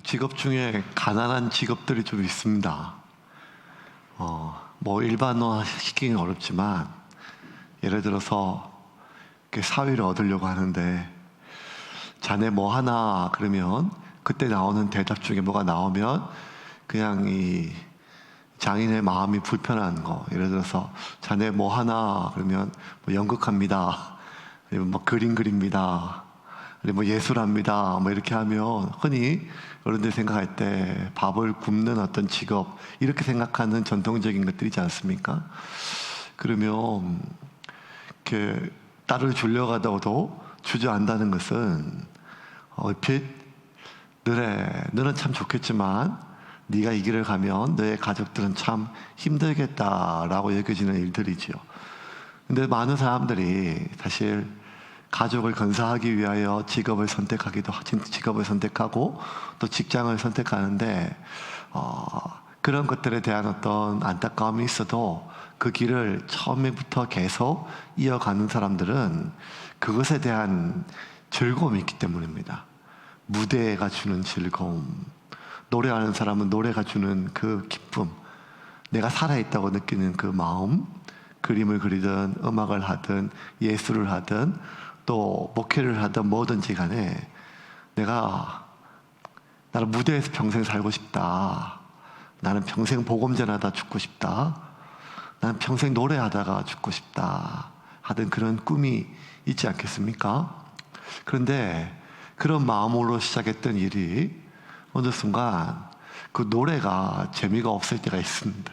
직업 중에 가난한 직업들이 좀 있습니다. 뭐 일반화 시키기는 어렵지만, 예를 들어서 사위를 얻으려고 하는데 자네 뭐 하나 그러면 그때 나오는 대답 중에 뭐가 나오면 그냥 이 장인의 마음이 불편한 거, 예를 들어서 자네 뭐 하나 그러면 뭐 연극합니다, 아니면 뭐 그림 그립니다, 아니면 뭐 예술합니다, 뭐 이렇게 하면 흔히 어른들 생각할 때 밥을 굽는 어떤 직업, 이렇게 생각하는 전통적인 것들이지 않습니까? 그러면 이렇게 딸을 주려고 하다가도 주저앉다는 것은 얼핏 너는 참 좋겠지만 네가 이 길을 가면 너의 가족들은 참 힘들겠다라고 여겨지는 일들이지요. 근데 많은 사람들이 사실 가족을 건사하기 위하여 직업을 선택하고 또 직장을 선택하는데 그런 것들에 대한 어떤 안타까움이 있어도 그 길을 처음부터 계속 이어가는 사람들은 그것에 대한 즐거움이 있기 때문입니다. 무대가 주는 즐거움, 노래하는 사람은 노래가 주는 그 기쁨, 내가 살아있다고 느끼는 그 마음, 그림을 그리든 음악을 하든 예술을 하든 또 목회를 하든 뭐든지 간에 나는 무대에서 평생 살고 싶다, 나는 평생 복음 전하다 죽고 싶다, 나는 평생 노래하다가 죽고 싶다 하던 그런 꿈이 있지 않겠습니까? 그런데 그런 마음으로 시작했던 일이 어느 순간 그 노래가 재미가 없을 때가 있습니다.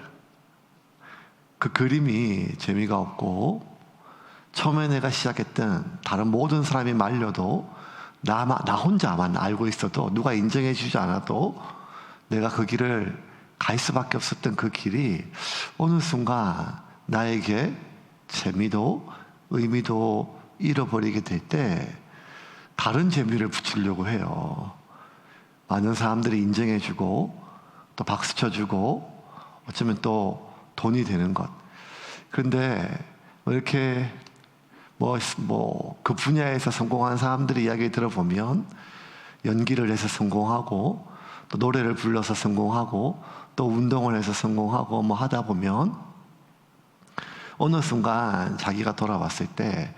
그 그림이 재미가 없고, 처음에 내가 시작했던 다른 모든 사람이 말려도 나 혼자만 알고 있어도 누가 인정해 주지 않아도 내가 그 길을 갈 수밖에 없었던 그 길이 어느 순간 나에게 재미도 의미도 잃어버리게 될 때 다른 재미를 붙이려고 해요. 많은 사람들이 인정해 주고 또 박수 쳐주고 어쩌면 또 돈이 되는 것. 그런데 이렇게 그 분야에서 성공한 사람들의 이야기 들어보면 연기를 해서 성공하고 또 노래를 불러서 성공하고 또 운동을 해서 성공하고 뭐 하다 보면 어느 순간 자기가 돌아왔을 때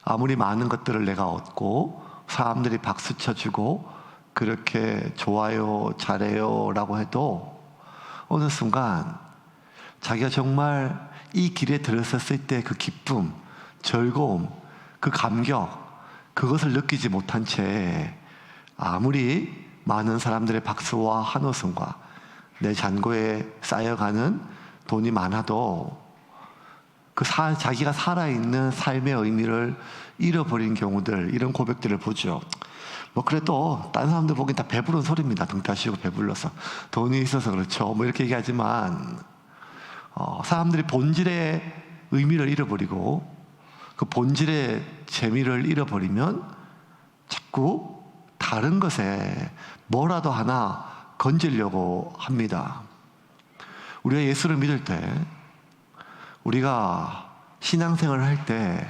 아무리 많은 것들을 내가 얻고 사람들이 박수 쳐주고 그렇게 좋아요, 잘해요 라고 해도 어느 순간 자기가 정말 이 길에 들어섰을 때 그 기쁨, 즐거움, 그 감격, 그것을 느끼지 못한 채 아무리 많은 사람들의 박수와 환호성과 내 잔고에 쌓여가는 돈이 많아도 자기가 살아있는 삶의 의미를 잃어버린 경우들, 이런 고백들을 보죠. 뭐 그래도 다른 사람들 보기엔 다 배부른 소리입니다. 등 따시고 배불러서 돈이 있어서 그렇죠, 뭐 이렇게 얘기하지만 사람들이 본질의 의미를 잃어버리고 그 본질의 재미를 잃어버리면 자꾸 다른 것에 뭐라도 하나 건지려고 합니다. 우리가 예수를 믿을 때, 우리가 신앙생활을 할 때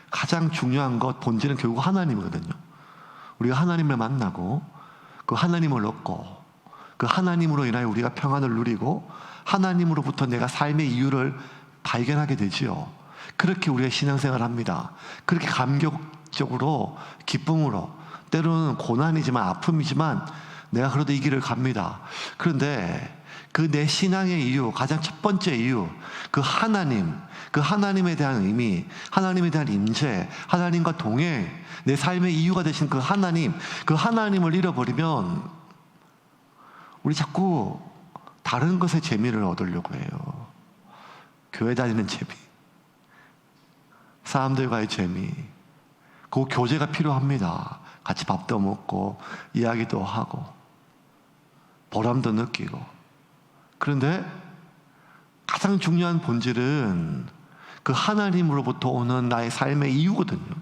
가장 중요한 것, 본질은 결국 하나님이거든요. 우리가 하나님을 만나고 그 하나님을 얻고 그 하나님으로 인하여 우리가 평안을 누리고 하나님으로부터 내가 삶의 이유를 발견하게 되지요. 그렇게 우리가 신앙생활을 합니다. 그렇게 감격적으로, 기쁨으로, 때로는 고난이지만 아픔이지만 내가 그래도 이 길을 갑니다. 그런데 그 내 신앙의 이유, 가장 첫 번째 이유, 그 하나님에 대한 의미, 하나님에 대한 임재, 하나님과 동행, 내 삶의 이유가 되신 그 하나님을 잃어버리면 우리 자꾸 다른 것에 재미를 얻으려고 해요. 교회 다니는 재미, 사람들과의 재미, 그 교제가 필요합니다. 같이 밥도 먹고 이야기도 하고 보람도 느끼고. 그런데 가장 중요한 본질은 그 하나님으로부터 오는 나의 삶의 이유거든요.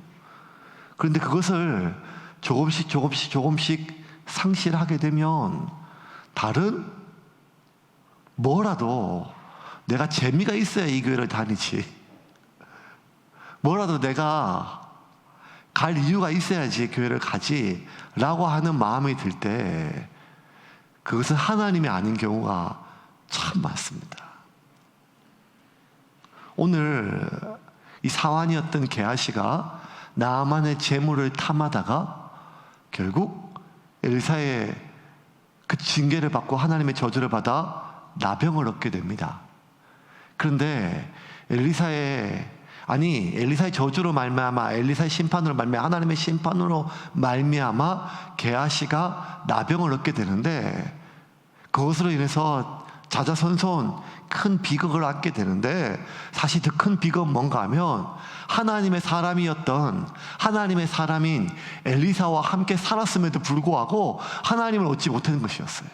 그런데 그것을 조금씩 상실하게 되면 다른 뭐라도 내가 재미가 있어야 이 교회를 다니지, 뭐라도 내가 갈 이유가 있어야지 교회를 가지 라고 하는 마음이 들 때 그것은 하나님이 아닌 경우가 참 많습니다. 오늘 이 사환이었던 게하시가 나아만의 재물을 탐하다가 결국 엘리사의 그 징계를 받고 하나님의 저주를 받아 나병을 얻게 됩니다. 그런데 엘리사의 저주로 말미암아, 엘리사의 심판으로 말미암아, 하나님의 심판으로 말미암아 게하시가 나병을 얻게 되는데, 그것으로 인해서 자자손손 큰 비극을 얻게 되는데, 사실 더 큰 비극은 뭔가 하면 하나님의 사람인 엘리사와 함께 살았음에도 불구하고 하나님을 얻지 못하는 것이었어요.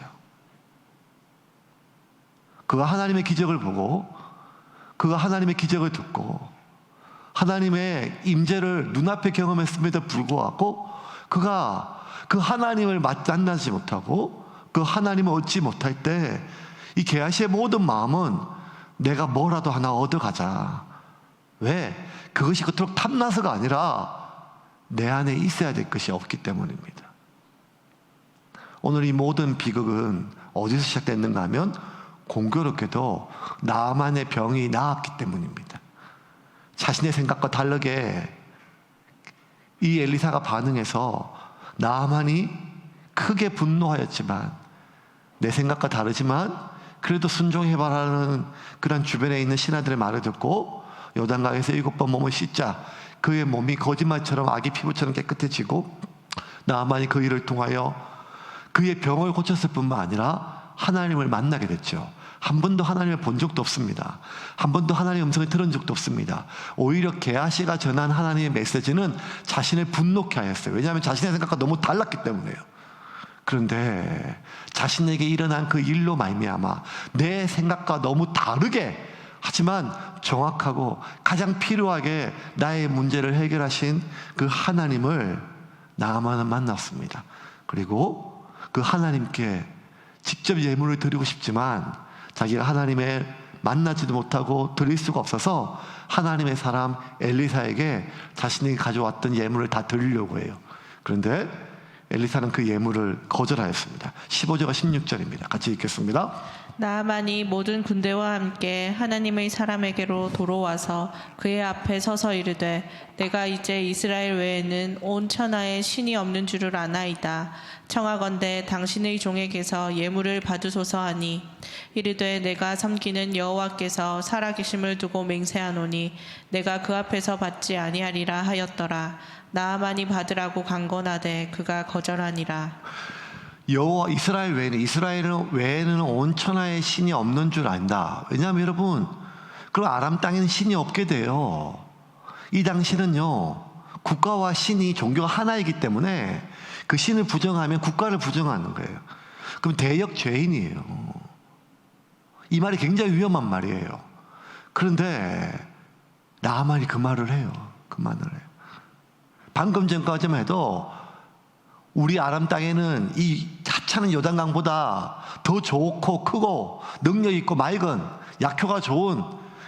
그가 하나님의 기적을 보고, 그가 하나님의 기적을 듣고, 하나님의 임재를 눈앞에 경험했음에도 불구하고 그가 그 하나님을 만나지 못하고 그 하나님을 얻지 못할 때, 이 게하시의 모든 마음은 내가 뭐라도 하나 얻어가자. 왜? 그것이 그토록 탐나서가 아니라 내 안에 있어야 될 것이 없기 때문입니다. 오늘 이 모든 비극은 어디서 시작됐는가 하면 공교롭게도 나만의 병이 나았기 때문입니다. 자신의 생각과 다르게 이 엘리사가 반응해서 나만이 크게 분노하였지만, 내 생각과 다르지만 그래도 순종해봐라는 그런 주변에 있는 신하들의 말을 듣고 요단강에서 7번 몸을 씻자 그의 몸이 거짓말처럼 아기 피부처럼 깨끗해지고, 나만이 그 일을 통하여 그의 병을 고쳤을 뿐만 아니라 하나님을 만나게 됐죠. 한 번도 하나님을 본 적도 없습니다. 한 번도 하나님의 음성을 들은 적도 없습니다. 오히려 게하시가 전한 하나님의 메시지는 자신을 분노케 하였어요. 왜냐하면 자신의 생각과 너무 달랐기 때문에요. 그런데 자신에게 일어난 그 일로 말미암아 내 생각과 너무 다르게, 하지만 정확하고 가장 필요하게 나의 문제를 해결하신 그 하나님을 나아만은 만났습니다. 그리고 그 하나님께 직접 예물을 드리고 싶지만 자기가 하나님을 만나지도 못하고 드릴 수가 없어서 하나님의 사람 엘리사에게 자신이 가져왔던 예물을 다 드리려고 해요. 그런데 엘리사는 그 예물을 거절하였습니다. 15절과 16절입니다. 같이 읽겠습니다. 나아만이 모든 군대와 함께 하나님의 사람에게로 돌아와서 그의 앞에 서서 이르되, 내가 이제 이스라엘 외에는 온 천하에 신이 없는 줄을 아나이다. 청하건대 당신의 종에게서 예물을 받으소서 하니, 이르되 내가 섬기는 여호와께서 살아계심을 두고 맹세하노니 내가 그 앞에서 받지 아니하리라 하였더라. 나아만이 받으라고 간건하되 그가 거절하니라. 여호와 이스라엘 외에는 온 천하에 신이 없는 줄 안다. 왜냐하면 여러분, 그럼 아람 땅에는 신이 없게 돼요. 이 당시는요, 국가와 신이 종교가 하나이기 때문에 그 신을 부정하면 국가를 부정하는 거예요. 그럼 대역 죄인이에요. 이 말이 굉장히 위험한 말이에요. 그런데 나아만이 그 말을 해요. 그 말을 해요. 방금 전까지만 해도 우리 아람 땅에는 이 하찮은 요단강보다 더 좋고 크고 능력 있고 맑은, 약효가 좋은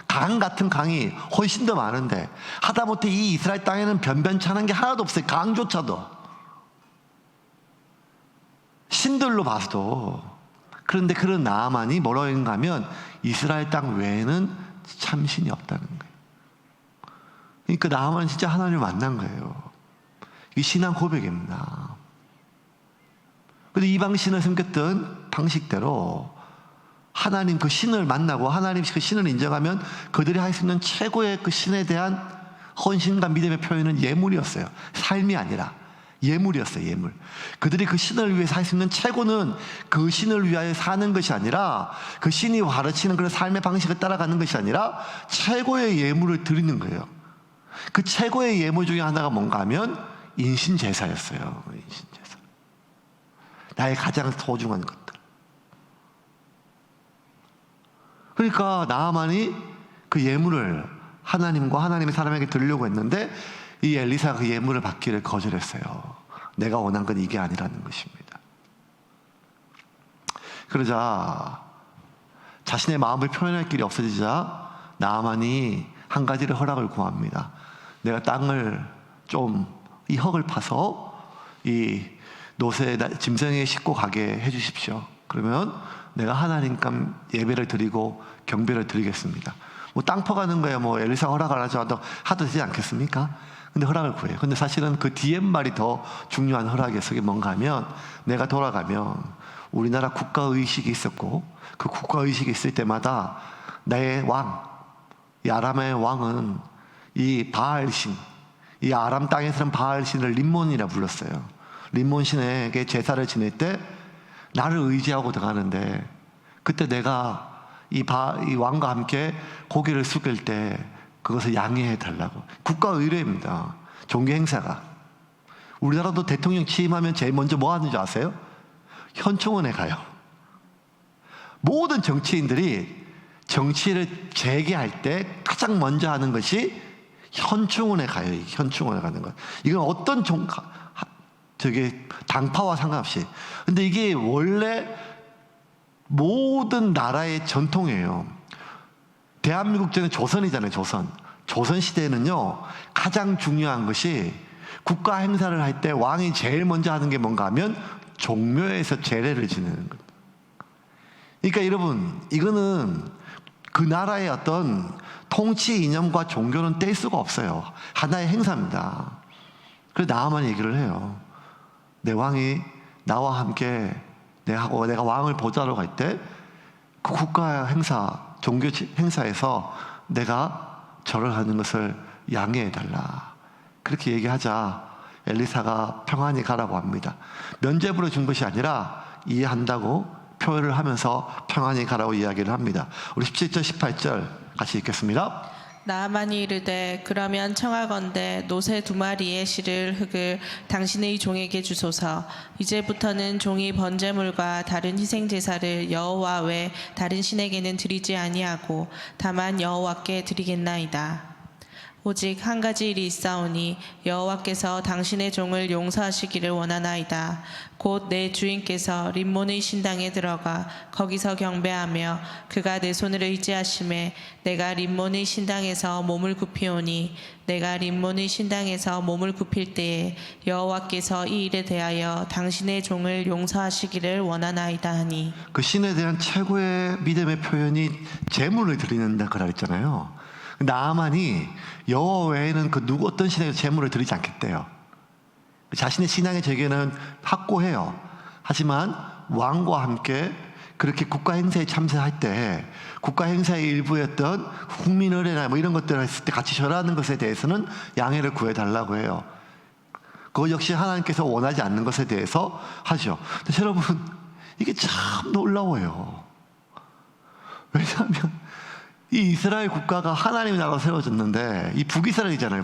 강 같은 강이 훨씬 더 많은데, 하다못해 이 이스라엘 땅에는 변변찮은 게 하나도 없어요. 강조차도 신들로 봐도. 그런데 그런 나아만이 뭐라고 했는가 하면 이스라엘 땅 외에는 참 신이 없다는 거예요. 그러니까 나아만은 진짜 하나님을 만난 거예요. 이게 신앙 고백입니다. 근데 이방 신을 섬겼던 방식대로 하나님 그 신을 만나고 하나님 그 신을 인정하면 그들이 할 수 있는 최고의 그 신에 대한 헌신과 믿음의 표현은 예물이었어요. 삶이 아니라 예물이었어요. 예물. 그들이 그 신을 위해서 할 수 있는 최고는 그 신을 위하여 사는 것이 아니라, 그 신이 가르치는 그런 삶의 방식을 따라가는 것이 아니라 최고의 예물을 드리는 거예요. 그 최고의 예물 중에 하나가 뭔가 하면 인신제사였어요. 인신제사. 나의 가장 소중한 것들. 그러니까 나아만이 그 예물을 하나님과 하나님의 사람에게 드리려고 했는데 이 엘리사가 그 예물을 받기를 거절했어요. 내가 원한 건 이게 아니라는 것입니다. 그러자 자신의 마음을 표현할 길이 없어지자 나아만이 한 가지를 허락을 구합니다. 내가 땅을 좀, 이 흙을 파서 이 노새 짐승에 싣고 가게 해주십시오. 그러면 내가 하나님께 예배를 드리고 경배를 드리겠습니다. 뭐 땅 퍼가는 거야 뭐 엘리사 허락을 하죠. 하도 되지 않겠습니까? 근데 허락을 구해요. 근데 사실은 그 뒤에 말이 더 중요한 허락이었어요. 그게 뭔가 하면 내가 돌아가면 우리나라 국가의식이 있었고 그 국가의식이 있을 때마다 나의 왕, 이 아람의 왕은 이 바알신, 이 아람 땅에서는 바알신을 림몬이라 불렀어요. 림몬 신에게 제사를 지낼 때 나를 의지하고 들어가는데 그때 내가 이 왕과 함께 고개를 숙일 때 그것을 양해해 달라고. 국가 의례입니다. 종교 행사가. 우리나라도 대통령 취임하면 제일 먼저 뭐 하는 줄 아세요? 현충원에 가요. 모든 정치인들이 정치를 재개할 때 가장 먼저 하는 것이 현충원에 가요. 현충원에 가는 것. 이건 어떤 당파와 상관없이. 근데 이게 원래 모든 나라의 전통이에요. 대한민국 전에 조선이잖아요. 조선 시대에는요 가장 중요한 것이 국가 행사를 할 때 왕이 제일 먼저 하는 게 뭔가 하면 종묘에서 제례를 지내는 겁니다. 그러니까 여러분 이거는 그 나라의 어떤 통치 이념과 종교는 뗄 수가 없어요. 하나의 행사입니다. 그래서 나만 얘기를 해요. 내 왕이 나와 함께 내가 왕을 보자러 갈 때 그 국가 행사, 종교 행사에서 내가 절을 하는 것을 양해해 달라. 그렇게 얘기하자 엘리사가 평안히 가라고 합니다. 면죄부로 준 것이 아니라 이해한다고 표현을 하면서 평안히 가라고 이야기를 합니다. 우리 17절 18절 같이 읽겠습니다. 나아만이 이르되 그러면 청하건대 노새 2마리의 실을 흙을 당신의 종에게 주소서. 이제부터는 종이 번제물과 다른 희생 제사를 여호와 외 다른 신에게는 드리지 아니하고 다만 여호와께 드리겠나이다. 오직 한 가지 일이 있사오니 여호와께서 당신의 종을 용서하시기를 원하나이다. 곧 내 주인께서 림몬의 신당에 들어가 거기서 경배하며 그가 내 손을 의지하심에 내가 림몬의 신당에서 몸을 굽히오니 내가 림몬의 신당에서 몸을 굽힐 때에 여호와께서 이 일에 대하여 당신의 종을 용서하시기를 원하나이다 하니. 그 신에 대한 최고의 믿음의 표현이 제물을 드리는다 그라 했잖아요. 나아만이 여호와 외에는 그 누구 어떤 신에게 제물을 드리지 않겠대요. 자신의 신앙의 재개는 확고해요. 하지만 왕과 함께 그렇게 국가 행사에 참석할 때 국가 행사의 일부였던 국민의례나 뭐 이런 것들을 했을 때 같이 절하는 것에 대해서는 양해를 구해달라고 해요. 그거 역시 하나님께서 원하지 않는 것에 대해서 하죠. 근데 여러분 이게 참 놀라워요. 왜냐하면 이 이스라엘 국가가 하나님의 나라로 세워졌는데 이 북이스라엘이잖아요.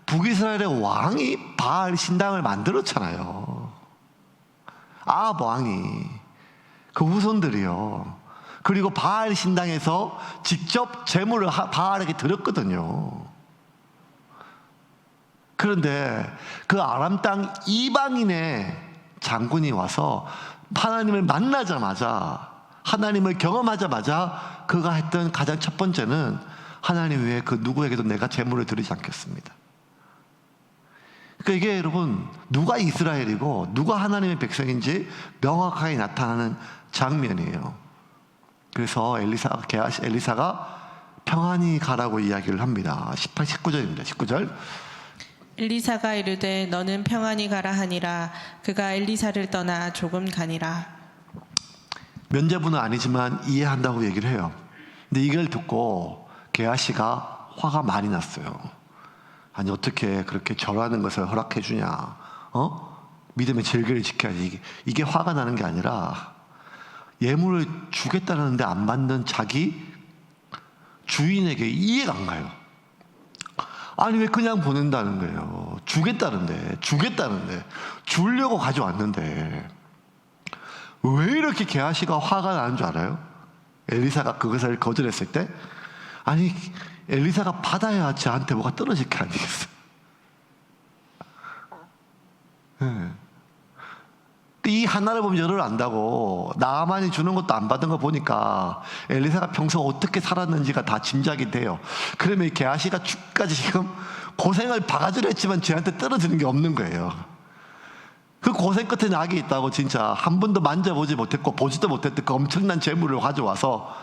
북이스라엘의 왕이 바알 신당을 만들었잖아요. 아합 왕이 그 후손들이요. 그리고 바알 신당에서 직접 제물을 바알에게 드렸거든요. 그런데 그 아람 땅 이방인의 장군이 와서 하나님을 만나자마자 하나님을 경험하자마자 그가 했던 가장 첫 번째는 하나님 외에 그 누구에게도 내가 제물을 드리지 않겠습니다. 그러니까 이게 여러분 누가 이스라엘이고 누가 하나님의 백성인지 명확하게 나타나는 장면이에요. 그래서 엘리사가 평안히 가라고 이야기를 합니다. 19절입니다. 19절. 엘리사가 이르되 너는 평안히 가라 하니라. 그가 엘리사를 떠나 조금 가니라. 면죄부는 아니지만 이해한다고 얘기를 해요. 근데 이걸 듣고 게하시가 화가 많이 났어요. 아니 어떻게 그렇게 절하는 것을 허락해 주냐? 믿음의 절개를 지켜야지. 이게 화가 나는 게 아니라 예물을 주겠다는데 안 받는 자기 주인에게 이해가 안 가요. 아니 왜 그냥 보낸다는 거예요? 주겠다는데 주려고 가져왔는데 왜 이렇게 게하시가 화가 나는 줄 알아요? 엘리사가 그것을 거절했을 때 아니 엘리사가 받아야 저한테 뭐가 떨어질 게 아니겠어요? 네. 이 하나를 보면 열을 안다고 나만이 주는 것도 안 받은 거 보니까 엘리사가 평소 어떻게 살았는지가 다 짐작이 돼요. 그러면 게하시가 죽까지 지금 고생을 바가지로 했지만 쟤한테 떨어지는 게 없는 거예요. 그 고생 끝에 낙이 있다고 진짜 한 번도 만져보지 못했고 보지도 못했던 그 엄청난 재물을 가져와서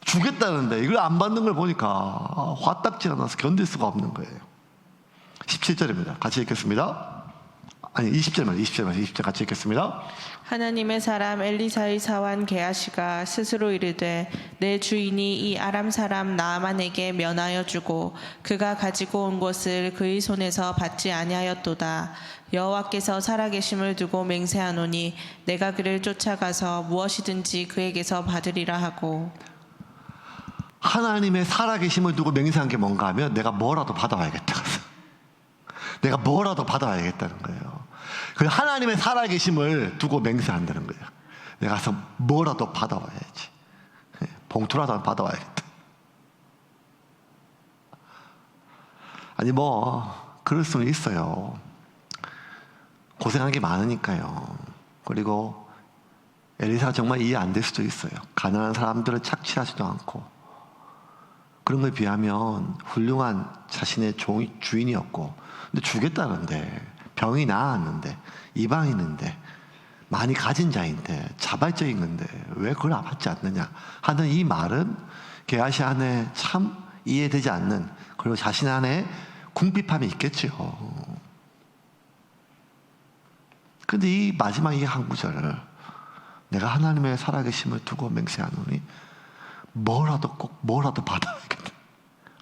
주겠다는데 이걸 안 받는 걸 보니까 화딱지가 나서 견딜 수가 없는 거예요. 17절입니다. 같이 읽겠습니다. 아니 20절 같이 읽겠습니다. 하나님의 사람 엘리사의 사환 게하시가 스스로 이르되 내 주인이 이 아람 사람 나아만에게 면하여 주고 그가 가지고 온 것을 그의 손에서 받지 아니하였도다. 여호와께서 살아계심을 두고 맹세하노니 내가 그를 쫓아가서 무엇이든지 그에게서 받으리라 하고. 하나님의 살아계심을 두고 맹세한 게 뭔가 하면 내가 뭐라도 받아와야겠다. 내가 뭐라도 받아와야겠다는 거예요. 그 하나님의 살아계심을 두고 맹세한다는 거예요. 내가 가서 뭐라도 받아와야지. 봉투라도 받아와야겠다. 아니 그럴 수는 있어요. 고생한 게 많으니까요. 그리고 엘리사가 정말 이해 안 될 수도 있어요. 가난한 사람들을 착취하지도 않고 그런 거에 비하면 훌륭한 자신의 주인이었고 근데 주겠다는데 병이 나았는데 이방인인데 많이 가진 자인데 자발적인 건데 왜 그걸 받지 않느냐 하는 이 말은 게하시 안에 참 이해되지 않는 그리고 자신 안에 궁핍함이 있겠죠. 근데 이 마지막 이 한 구절을 내가 하나님의 살아계심을 두고 맹세하노니 뭐라도 받아야겠다.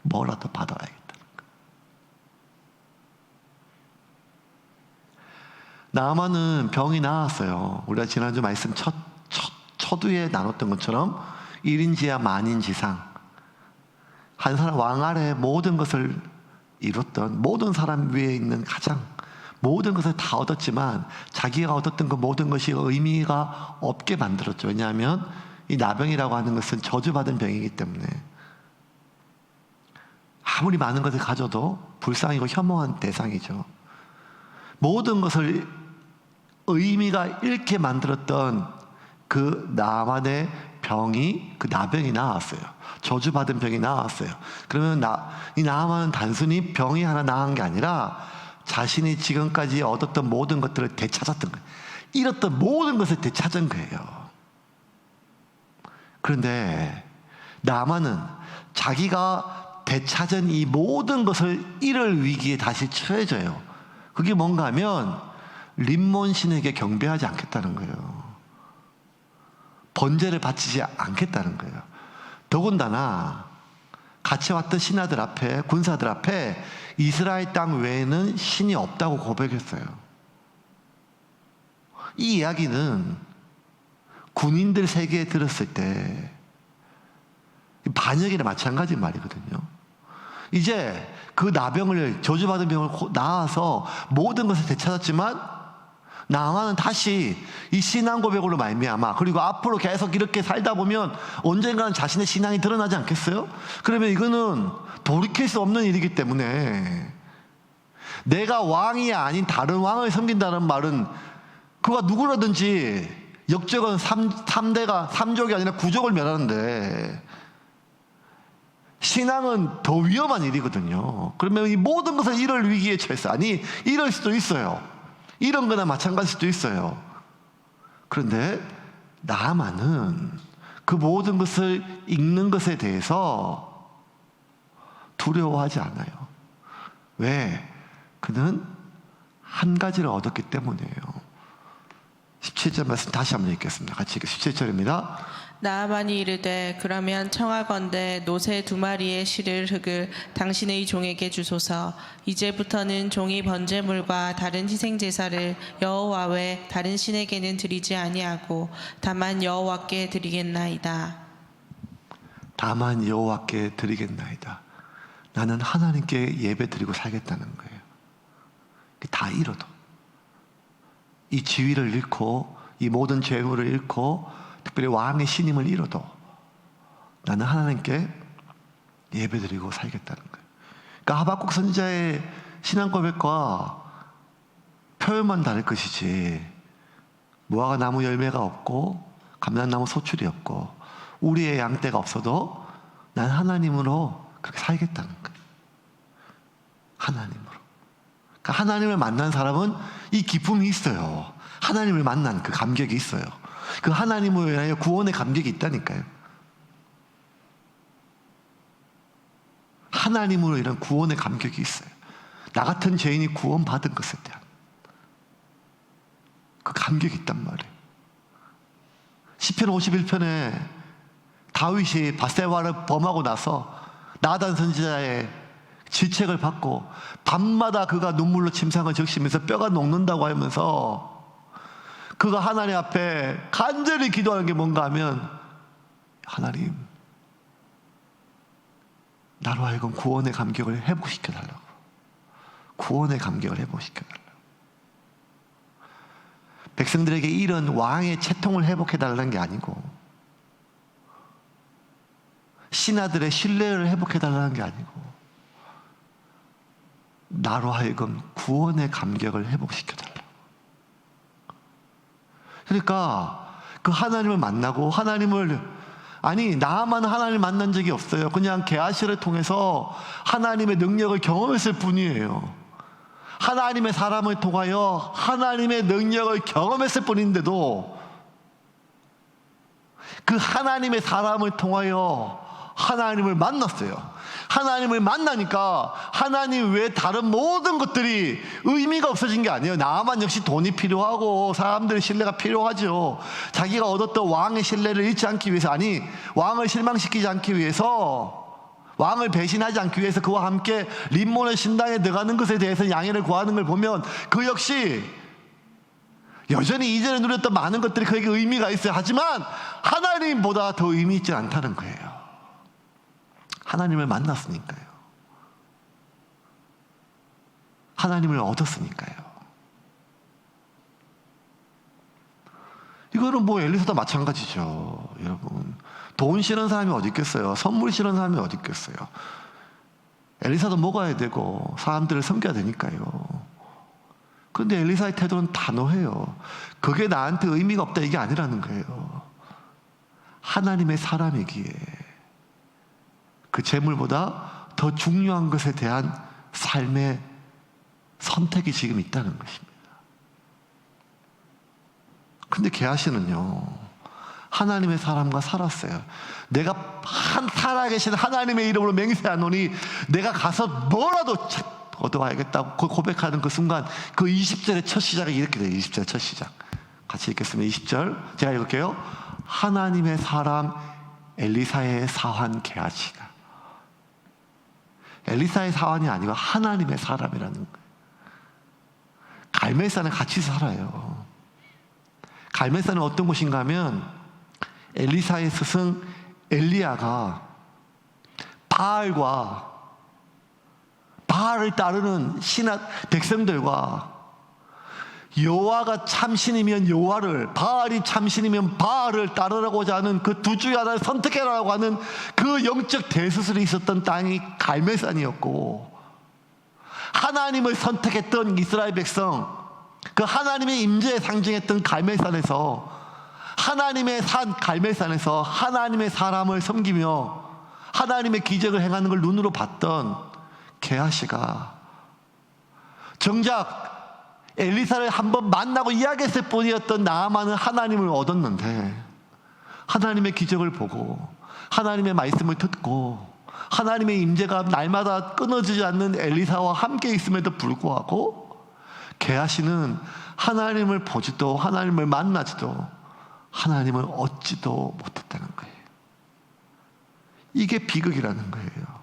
뭐라도 받아야겠다. 나아만은 병이 나았어요. 우리가 지난주 말씀 첫후에 나눴던 것처럼 1인지하 만인지상 한 사람 왕 아래 모든 것을 이뤘던 모든 사람 위에 있는 가장 모든 것을 다 얻었지만 자기가 얻었던 그 모든 것이 의미가 없게 만들었죠. 왜냐하면 이 나병이라고 하는 것은 저주받은 병이기 때문에 아무리 많은 것을 가져도 불쌍이고 혐오한 대상이죠. 모든 것을 의미가 잃게 만들었던 그 나만의 병이 그 나병이 나왔어요. 저주받은 병이 나왔어요. 그러면 이 나만은 단순히 병이 하나 나은 게 아니라 자신이 지금까지 얻었던 모든 것들을 되찾았던 거예요. 잃었던 모든 것을 되찾은 거예요. 그런데 나만은 자기가 되찾은 이 모든 것을 잃을 위기에 다시 처해져요. 그게 뭔가 하면 림몬 신에게 경배하지 않겠다는 거예요. 번제를 바치지 않겠다는 거예요. 더군다나 같이 왔던 신하들 앞에 군사들 앞에 이스라엘 땅 외에는 신이 없다고 고백했어요. 이 이야기는 군인들 세계에 들었을 때 반역이나 마찬가지 말이거든요. 이제 그 나병을 저주받은 병을 나아서 모든 것을 되찾았지만 나아만은 다시 이 신앙 고백으로 말미암아 그리고 앞으로 계속 이렇게 살다 보면 언젠가는 자신의 신앙이 드러나지 않겠어요? 그러면 이거는 돌이킬 수 없는 일이기 때문에 내가 왕이 아닌 다른 왕을 섬긴다는 말은 그가 누구라든지 역적은 3족이 아니라 9족을 멸하는데 신앙은 더 위험한 일이거든요. 그러면 이 모든 것을 잃을 위기에 처했어. 아니 잃을 수도 있어요. 이런 거나 마찬가지일 수도 있어요. 그런데 나아만은 그 모든 것을 잃는 것에 대해서 두려워하지 않아요. 왜? 그는 한 가지를 얻었기 때문이에요. 17절 말씀 다시 한번 읽겠습니다. 같이 17절입니다. 나아만이 이르되 그러면 청하건대 노새 2마리의 실을 흙을 당신의 종에게 주소서. 이제부터는 종이 번제물과 다른 희생제사를 여호와 외 다른 신에게는 드리지 아니하고 다만 여호와께 드리겠나이다. 다만 여호와께 드리겠나이다. 나는 하나님께 예배드리고 살겠다는 거예요. 다 잃어도 이 지위를 잃고 이 모든 재물을 잃고 특별히 왕의 신임을 잃어도 나는 하나님께 예배드리고 살겠다는 거예요. 그러니까 하박국 선지자의 신앙 고백과 표현만 다를 것이지 무화과 나무 열매가 없고 감람나무 소출이 없고 우리의 양떼가 없어도 난 하나님으로 그렇게 살겠다는 거예요. 하나님으로. 그러니까 하나님을 만난 사람은 이 기쁨이 있어요. 하나님을 만난 그 감격이 있어요. 그 하나님을 위하여 구원의 감격이 있다니까요. 하나님으로 인한 구원의 감격이 있어요. 나 같은 죄인이 구원받은 것에 대한 그 감격이 있단 말이에요. 시편 51편에 다윗이 밧세바를 범하고 나서 나단 선지자의 질책을 받고 밤마다 그가 눈물로 침상을 적시면서 뼈가 녹는다고 하면서 그가 하나님 앞에 간절히 기도하는 게 뭔가 하면, 하나님, 나로 하여금 구원의 감격을 회복시켜달라고. 구원의 감격을 회복시켜달라고. 백성들에게 이런 왕의 채통을 회복해달라는 게 아니고, 신하들의 신뢰를 회복해달라는 게 아니고, 나로 하여금 구원의 감격을 회복시켜달라고. 그러니까 그 하나님을 만나고, 나만 하나님을 만난 적이 없어요. 그냥 게하시를 통해서 하나님의 능력을 경험했을 뿐이에요. 하나님의 사람을 통하여 하나님의 능력을 경험했을 뿐인데도 그 하나님의 사람을 통하여 하나님을 만났어요. 하나님을 만나니까 하나님 외에 다른 모든 것들이 의미가 없어진 게 아니에요. 나만 역시 돈이 필요하고 사람들의 신뢰가 필요하죠. 자기가 얻었던 왕의 신뢰를 잃지 않기 위해서, 왕을 실망시키지 않기 위해서, 왕을 배신하지 않기 위해서 그와 함께 림몬의 신당에 들어가는 것에 대해서 양해를 구하는 걸 보면 그 역시 여전히 이전에 누렸던 많은 것들이 그에게 의미가 있어요. 하지만 하나님보다 더 의미 있지 않다는 거예요. 하나님을 만났으니까요. 하나님을 얻었으니까요. 이거는 엘리사도 마찬가지죠. 여러분, 돈 싫은 사람이 어디 있겠어요? 선물 싫은 사람이 어디 있겠어요? 엘리사도 먹어야 되고 사람들을 섬겨야 되니까요. 그런데 엘리사의 태도는 단호해요. 그게 나한테 의미가 없다, 이게 아니라는 거예요. 하나님의 사람이기에 그 재물보다 더 중요한 것에 대한 삶의 선택이 지금 있다는 것입니다. 근데 게하시는요, 하나님의 사람과 살았어요. 내가 살아계신 하나님의 이름으로 맹세하노니 내가 가서 뭐라도 얻어와야겠다고 고백하는 그 순간, 그 20절의 첫 시작이 이렇게 돼요. 20절의 첫 시작 같이 읽겠습니다. 20절 제가 읽을게요. 하나님의 사람 엘리사의 사환 게하시가, 엘리사의 사환이 아니고 하나님의 사람이라는 거예요. 갈멜산에 같이 살아요. 갈멜산은 어떤 곳인가 하면 엘리사의 스승 엘리야가 바알을 따르는 백성들과 여호와가 참신이면 여호와를, 바알이 참신이면 바알을 따르라고자 하는 그 두 중에 하나를 선택해라라고 하는 그 영적 대수술이 있었던 땅이 갈멜산이었고, 하나님을 선택했던 이스라엘 백성, 그 하나님의 임재에 상징했던 갈멜산에서, 하나님의 산 갈멜산에서 하나님의 사람을 섬기며 하나님의 기적을 행하는 걸 눈으로 봤던 게하시가 정작 엘리사를 한번 만나고 이야기했을 뿐이었던 나아만은 하나님을 얻었는데, 하나님의 기적을 보고 하나님의 말씀을 듣고 하나님의 임재가 날마다 끊어지지 않는 엘리사와 함께 있음에도 불구하고 게하시는 하나님을 보지도 하나님을 만나지도 하나님을 얻지도 못했다는 거예요. 이게 비극이라는 거예요.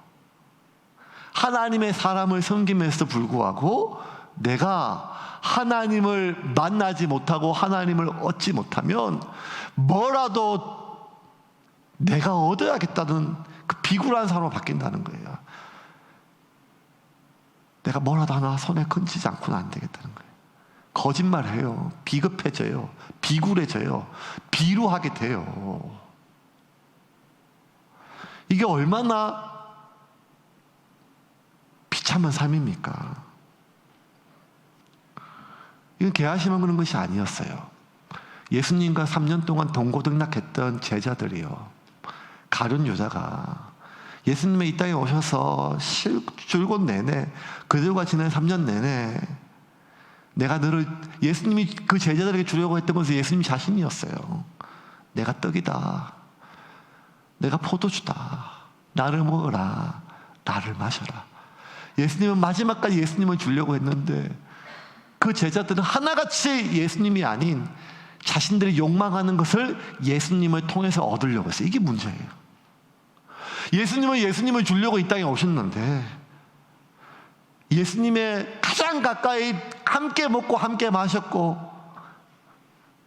하나님의 사람을 섬김에도 불구하고 내가 하나님을 만나지 못하고 하나님을 얻지 못하면 뭐라도 내가 얻어야겠다는 그 비굴한 사람으로 바뀐다는 거예요. 내가 뭐라도 하나 손에 건지지 않고는 안 되겠다는 거예요. 거짓말해요. 비급해져요. 비굴해져요. 비루하게 돼요. 이게 얼마나 비참한 삶입니까? 이건 게하시만 그런 것이 아니었어요. 예수님과 3년 동안 동고등락했던 제자들이요, 가룟 유다가 예수님이 이 땅에 오셔서 줄곧 내내 그들과 지난 3년 내내 내가 너를, 예수님이 그 제자들에게 주려고 했던 것은 예수님 자신이었어요. 내가 떡이다, 내가 포도주다, 나를 먹어라, 나를 마셔라. 예수님은 마지막까지 예수님을 주려고 했는데 그 제자들은 하나같이 예수님이 아닌 자신들이 욕망하는 것을 예수님을 통해서 얻으려고 했어요. 이게 문제예요. 예수님을 주려고 이 땅에 오셨는데 예수님의 가장 가까이 함께 먹고 함께 마셨고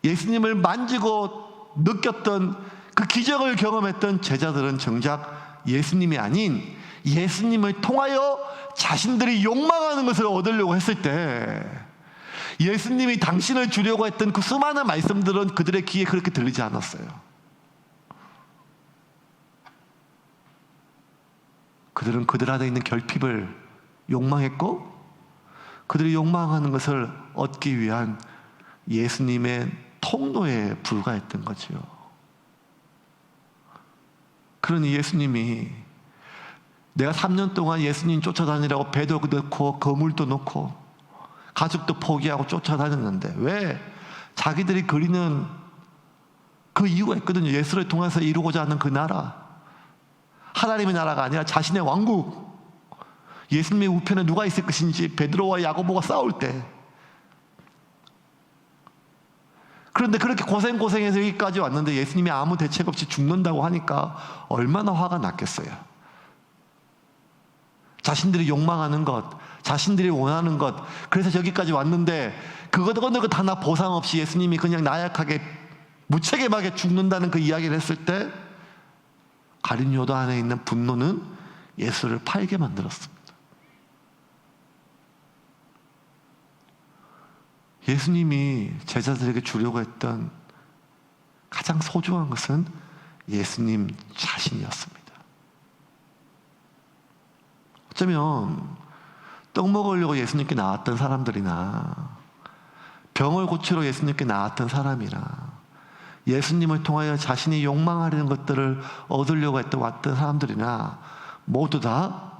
예수님을 만지고 느꼈던 그 기적을 경험했던 제자들은 정작 예수님이 아닌 예수님을 통하여 자신들이 욕망하는 것을 얻으려고 했을 때 예수님이 당신을 주려고 했던 그 수많은 말씀들은 그들의 귀에 그렇게 들리지 않았어요. 그들은 그들 안에 있는 결핍을 욕망했고 그들이 욕망하는 것을 얻기 위한 예수님의 통로에 불과했던 거죠. 그러니 예수님이 내가 3년 동안 예수님 쫓아다니라고 배도 넣고 거물도 넣고 가족도 포기하고 쫓아다녔는데 왜? 자기들이 그리는 그 이유가 있거든요. 예수를 통해서 이루고자 하는 그 나라, 하나님의 나라가 아니라 자신의 왕국. 예수님의 우편에 누가 있을 것인지 베드로와 야고보가 싸울 때, 그런데 그렇게 고생해서 여기까지 왔는데 예수님이 아무 대책 없이 죽는다고 하니까 얼마나 화가 났겠어요. 자신들이 욕망하는 것, 자신들이 원하는 것, 그래서 저기까지 왔는데 그것 어느 것 하나 보상 없이 예수님이 그냥 나약하게 무책임하게 죽는다는 그 이야기를 했을 때 가룟 요단 안에 있는 분노는 예수를 팔게 만들었습니다. 예수님이 제자들에게 주려고 했던 가장 소중한 것은 예수님 자신이었습니다. 어쩌면 떡 먹으려고 예수님께 나왔던 사람들이나 병을 고치러 예수님께 나왔던 사람이나 예수님을 통하여 자신이 욕망하려는 것들을 얻으려고 왔던 사람들이나 모두 다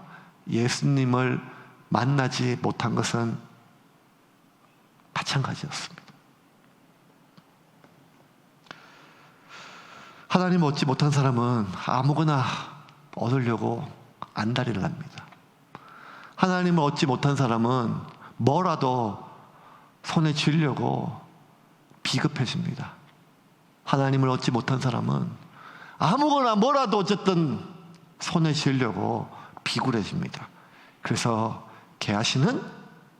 예수님을 만나지 못한 것은 마찬가지였습니다. 하나님을 얻지 못한 사람은 아무거나 얻으려고 안달이를 납니다. 하나님을 얻지 못한 사람은 뭐라도 손에 쥐려고 비급해집니다. 하나님을 얻지 못한 사람은 아무거나 뭐라도 어쨌든 손에 쥐려고 비굴해집니다. 그래서 게하시는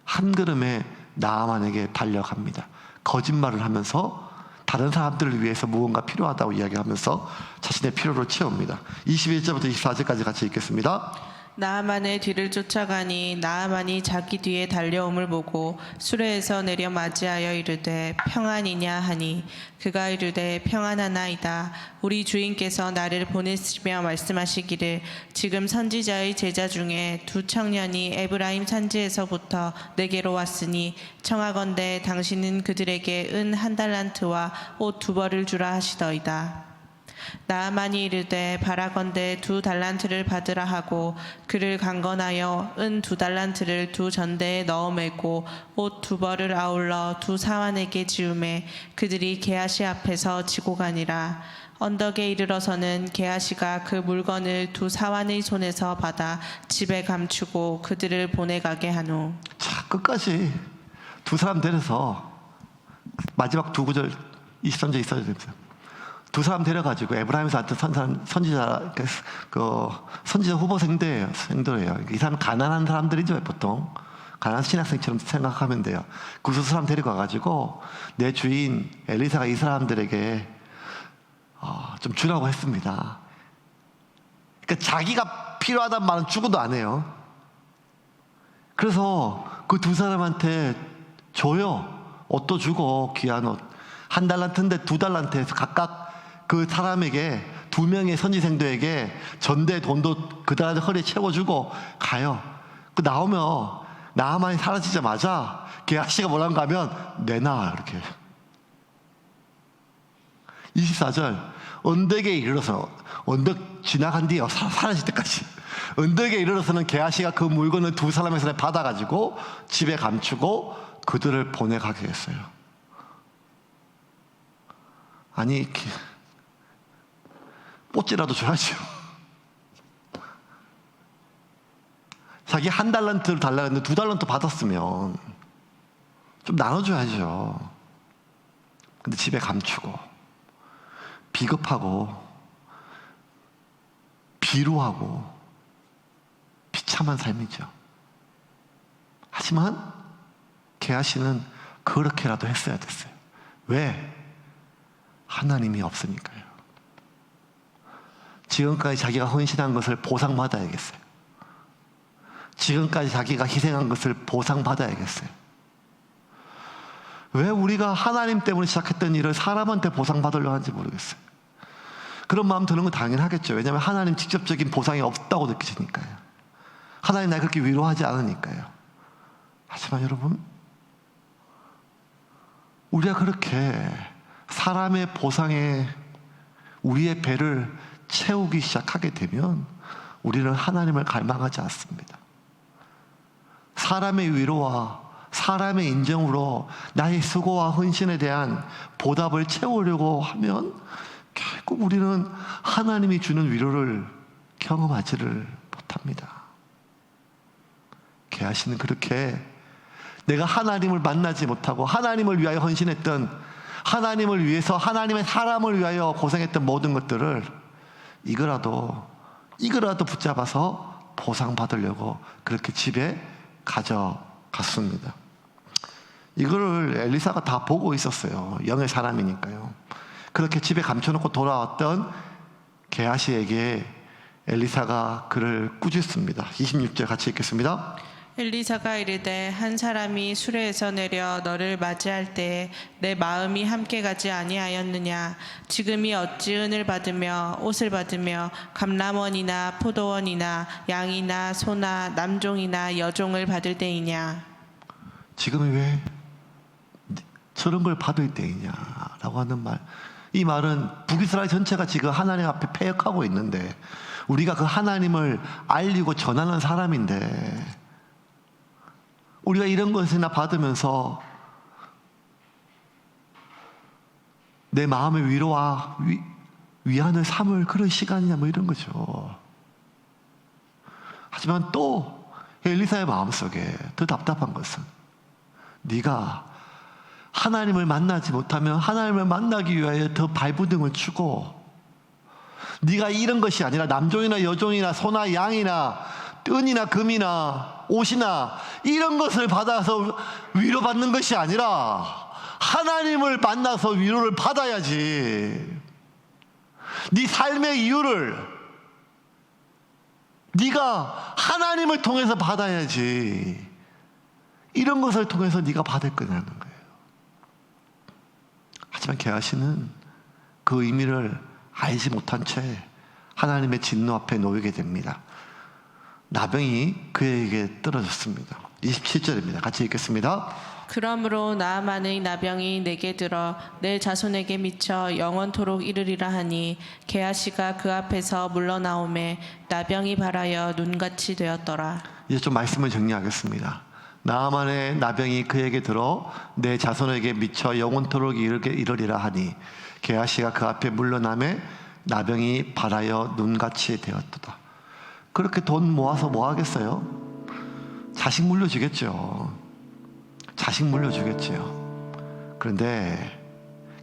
한 걸음에 나아만에게 달려갑니다. 거짓말을 하면서 다른 사람들을 위해서 무언가 필요하다고 이야기하면서 자신의 필요를 채웁니다. 21절부터 24절까지 같이 읽겠습니다. 나아만의 뒤를 쫓아가니 나아만이 자기 뒤에 달려옴을 보고 수레에서 내려 맞이하여 이르되 평안이냐 하니 그가 이르되 평안하나이다. 우리 주인께서 나를 보내시며 말씀하시기를 지금 선지자의 제자 중에 두 청년이 에브라임 산지에서부터 내게로 왔으니 청하건대 당신은 그들에게 은 1달란트와 옷 2벌을 주라 하시더이다. 나아만이 이르되 바라건대 2달란트를 받으라 하고 그를 강건하여 은 2달란트를 두 전대에 넣어 매고 옷 2벌을 아울러 두 사환에게 지우매 그들이 게하시 앞에서 지고 가니라. 언덕에 이르러서는 게하시가 그 물건을 두 사환의 손에서 받아 집에 감추고 그들을 보내가게 한후. 자, 끝까지 두 사람 데려서 마지막 두 구절 23절 있어야 됩니다. 두 사람 데려가지고 에브라임에서 왔던 선지자 후보 생도예요. 이 사람 가난한 사람들이죠. 보통 가난한 신학생처럼 생각하면 돼요. 그 두 사람 데려가가지고 내 주인 엘리사가 이 사람들에게 좀 주라고 했습니다. 그러니까 자기가 필요하단 말은 주고도 안 해요. 그래서 그 두 사람한테 줘요. 옷도 주고 귀한 옷. 1달란트인데 2달란트에서 각각 그 사람에게 2명의 선지생도에게 전대 돈도 그들한테 허리에 채워주고 가요. 그 나오면 나아만이 사라지자마자 게하시가 뭐라는가 하면 내놔 이렇게. 24절 언덕에 이르러서, 언덕 지나간 뒤에 사라질 때까지 언덕에 이르러서는 게하시가 그 물건을 두 사람의 손에 받아가지고 집에 감추고 그들을 보내가게 했어요. 아니, 뽀찌라도 줘야죠. 자기 1달란트를 달라고 했는데 2달란트 받았으면 좀 나눠줘야죠. 근데 집에 감추고 비겁하고 비루하고 비참한 삶이죠. 하지만 게하시는 그렇게라도 했어야 됐어요. 왜? 하나님이 없으니까요. 지금까지 자기가 헌신한 것을 보상받아야겠어요. 지금까지 자기가 희생한 것을 보상받아야겠어요. 왜 우리가 하나님 때문에 시작했던 일을 사람한테 보상받으려고 하는지 모르겠어요. 그런 마음 드는 건 당연하겠죠. 왜냐하면 하나님 직접적인 보상이 없다고 느끼시니까요. 하나님 날 그렇게 위로하지 않으니까요. 하지만 여러분, 우리가 그렇게 사람의 보상에 우리의 배를 채우기 시작하게 되면 우리는 하나님을 갈망하지 않습니다. 사람의 위로와 사람의 인정으로 나의 수고와 헌신에 대한 보답을 채우려고 하면 결국 우리는 하나님이 주는 위로를 경험하지를 못합니다. 게하시는 그렇게 내가 하나님을 만나지 못하고 하나님을 위하여 헌신했던, 하나님을 위해서 하나님의 사람을 위하여 고생했던 모든 것들을 이거라도 붙잡아서 보상받으려고 그렇게 집에 가져갔습니다. 이거를 엘리사가 다 보고 있었어요. 영의 사람이니까요. 그렇게 집에 감춰놓고 돌아왔던 게하시에게 엘리사가 그를 꾸짖습니다. 26절 같이 읽겠습니다. 엘리사가 이르되 한 사람이 수레에서 내려 너를 맞이할 때에 내 마음이 함께 가지 아니하였느냐. 지금이 어찌 은을 받으며 옷을 받으며 감람원이나 포도원이나 양이나 소나 남종이나 여종을 받을 때이냐. 지금이 왜 저런 걸 받을 때이냐라고 하는 말, 이 말은 북이스라엘 전체가 지금 하나님 앞에 패역하고 있는데 우리가 그 하나님을 알리고 전하는 사람인데 우리가 이런 것이나 받으면서 내 마음의 위로와 위안을 삼을 그런 시간이냐 뭐 이런 거죠. 하지만 또 엘리사의 마음속에 더 답답한 것은 네가 하나님을 만나지 못하면 하나님을 만나기 위하여 더 발부등을 추고 네가 이런 것이 아니라 남종이나 여종이나 소나 양이나 은이나 금이나 옷이나 이런 것을 받아서 위로받는 것이 아니라 하나님을 만나서 위로를 받아야지. 네 삶의 이유를 네가 하나님을 통해서 받아야지. 이런 것을 통해서 네가 받을 거냐는 거예요. 하지만 게하시는 그 의미를 알지 못한 채 하나님의 진노 앞에 놓이게 됩니다. 나병이 그에게 떨어졌습니다. 27절입니다. 같이 읽겠습니다. 그러므로 나아만의 나병이 내게 들어 내 자손에게 미쳐 영원토록 이르리라 하니 게하시가 그 앞에서 물러나오매 나병이 발하여 눈같이 되었더라. 이제 좀 말씀을 정리하겠습니다. 나아만의 나병이 그에게 들어 내 자손에게 미쳐 영원토록 이르리라 하니 게하시가 그 앞에 물러나매 나병이 발하여 눈같이 되었도다. 그렇게 돈 모아서 뭐 하겠어요? 자식 물려주겠죠. 자식 물려주겠죠. 그런데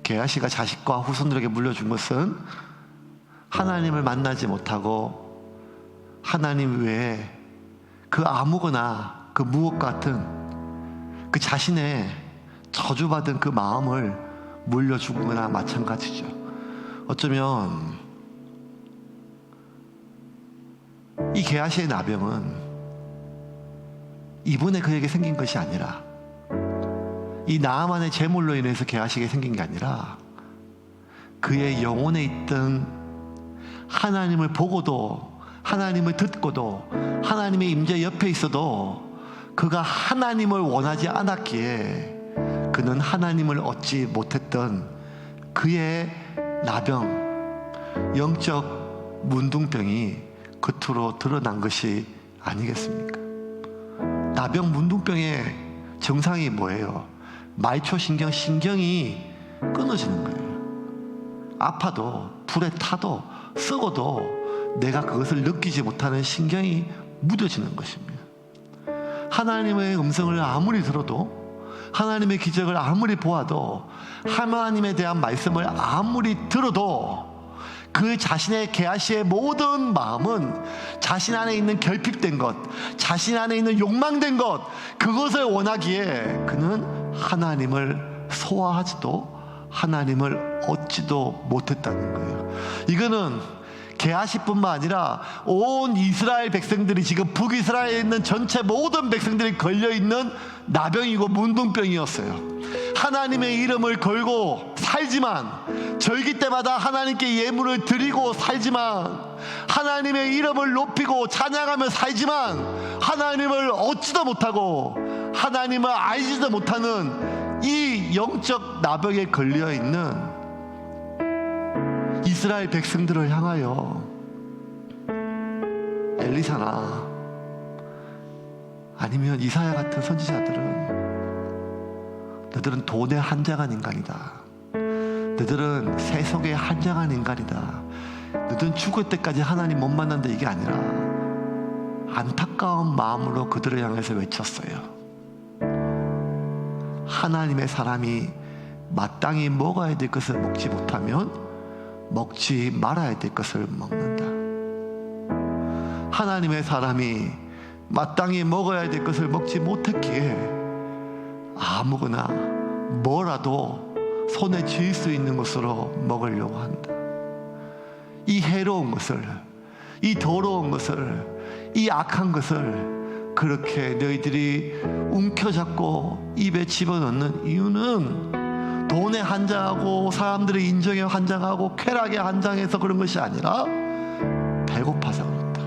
게하시가 자식과 후손들에게 물려준 것은 하나님을 만나지 못하고 하나님 외에 그 아무거나 그 무엇 같은 그 자신의 저주받은 그 마음을 물려준 거나 마찬가지죠. 어쩌면 이 게하시의 나병은 이번에 그에게 생긴 것이 아니라 이 나아만의 재물로 인해서 게하시에게 생긴 게 아니라 그의 영혼에 있던 하나님을 보고도 하나님을 듣고도 하나님의 임재 옆에 있어도 그가 하나님을 원하지 않았기에 그는 하나님을 얻지 못했던 그의 나병, 영적 문둥병이 겉으로 드러난 것이 아니겠습니까? 나병, 문둥병의 증상이 뭐예요? 말초신경, 신경이 끊어지는 거예요. 아파도, 불에 타도, 썩어도 내가 그것을 느끼지 못하는 신경이 무뎌지는 것입니다. 하나님의 음성을 아무리 들어도, 하나님의 기적을 아무리 보아도, 하나님에 대한 말씀을 아무리 들어도 그 자신의 게하시의 모든 마음은 자신 안에 있는 결핍된 것, 자신 안에 있는 욕망된 것, 그것을 원하기에 그는 하나님을 소화하지도 하나님을 얻지도 못했다는 거예요. 이거는 게하시뿐만 아니라 온 이스라엘 백성들이, 지금 북이스라엘에 있는 전체 모든 백성들이 걸려있는 나병이고 문둥병이었어요. 하나님의 이름을 걸고 살지만, 절기 때마다 하나님께 예물을 드리고 살지만, 하나님의 이름을 높이고 찬양하며 살지만 하나님을 얻지도 못하고 하나님을 알지도 못하는 이 영적 나병에 걸려있는 이스라엘 백성들을 향하여 엘리사나 아니면 이사야 같은 선지자들은, 너희들은 돈에 한장한 인간이다, 너희들은 세속에 한장한 인간이다, 너희들은 죽을 때까지 하나님 못 만난다, 이게 아니라 안타까운 마음으로 그들을 향해서 외쳤어요. 하나님의 사람이 마땅히 먹어야 될 것을 먹지 못하면 먹지 말아야 될 것을 먹는다. 하나님의 사람이 마땅히 먹어야 될 것을 먹지 못했기에 아무거나 뭐라도 손에 쥘 수 있는 것으로 먹으려고 한다. 이 해로운 것을, 이 더러운 것을, 이 악한 것을 그렇게 너희들이 움켜잡고 입에 집어넣는 이유는 돈에 한장하고 사람들의 인정에 한장하고 쾌락에 한장해서 그런 것이 아니라 배고파서 그렇다.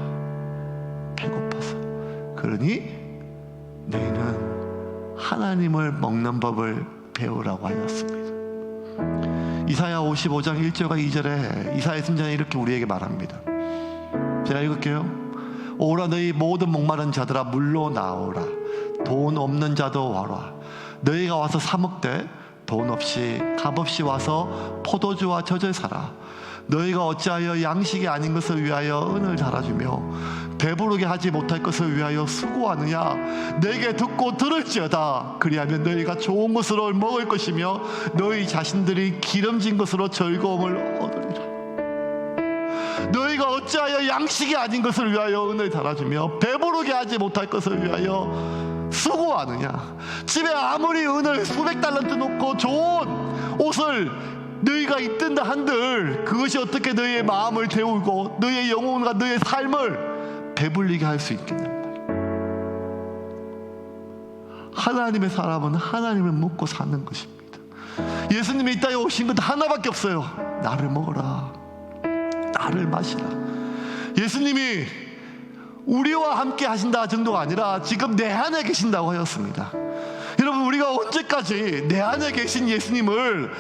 배고파서. 그러니 너희는 하나님을 먹는 법을 배우라고 하였습니다. 이사야 55장 1절과 2절에 이사야 선지자는 이렇게 우리에게 말합니다. 제가 읽을게요. 오라 너희 모든 목마른 자들아 물로 나오라. 돈 없는 자도 와라. 너희가 와서 사 먹되 돈 없이 값없이 와서 포도주와 젖을 사라. 너희가 어찌하여 양식이 아닌 것을 위하여 은을 달아주며 배부르게 하지 못할 것을 위하여 수고하느냐. 내게 듣고 들을지어다. 그리하면 너희가 좋은 것으로 먹을 것이며 너희 자신들이 기름진 것으로 즐거움을 얻으리라. 너희가 어찌하여 양식이 아닌 것을 위하여 은을 달아주며 배부르게 하지 못할 것을 위하여 수고하느냐. 집에 아무리 은을 수백 달란트 놓고 좋은 옷을 너희가 입든다 한들 그것이 어떻게 너희의 마음을 데우고 너희의 영혼과 너희의 삶을 배불리게 할 수 있겠냔 말이야. 하나님의 사람은 하나님을 먹고 사는 것입니다. 예수님이 이 땅에 오신 것 하나밖에 없어요. 나를 먹어라, 나를 마시라. 예수님이 우리와 함께 하신다 정도가 아니라 지금 내 안에 계신다고 하였습니다. 여러분, 우리가 언제까지 내 안에 계신 예수님을,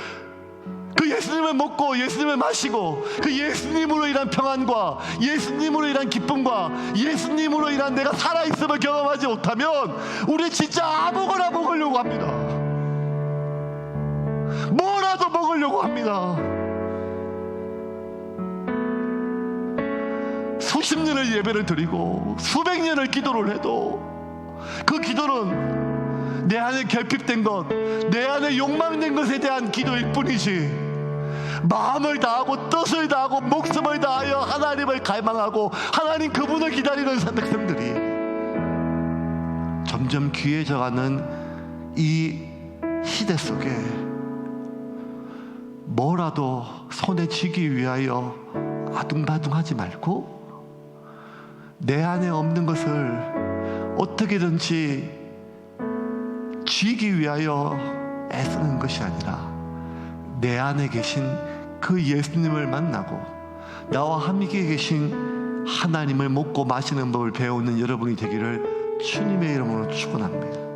그 예수님을 먹고 예수님을 마시고 그 예수님으로 인한 평안과 예수님으로 인한 기쁨과 예수님으로 인한 내가 살아있음을 경험하지 못하면 우리 진짜 아무거나 먹으려고 합니다. 뭐라도 먹으려고 합니다. 수십 년을 예배를 드리고 수백 년을 기도를 해도 그 기도는 내 안에 결핍된 것, 내 안에 욕망된 것에 대한 기도일 뿐이지, 마음을 다하고 뜻을 다하고 목숨을 다하여 하나님을 갈망하고 하나님 그분을 기다리는 백성들이 점점 귀해져가는 이 시대 속에 뭐라도 손에 쥐기 위하여 아둥바둥하지 말고 내 안에 없는 것을 어떻게든지 쥐기 위하여 애쓰는 것이 아니라 내 안에 계신 그 예수님을 만나고 나와 함께 계신 하나님을 먹고 마시는 법을 배우는 여러분이 되기를 주님의 이름으로 축원합니다.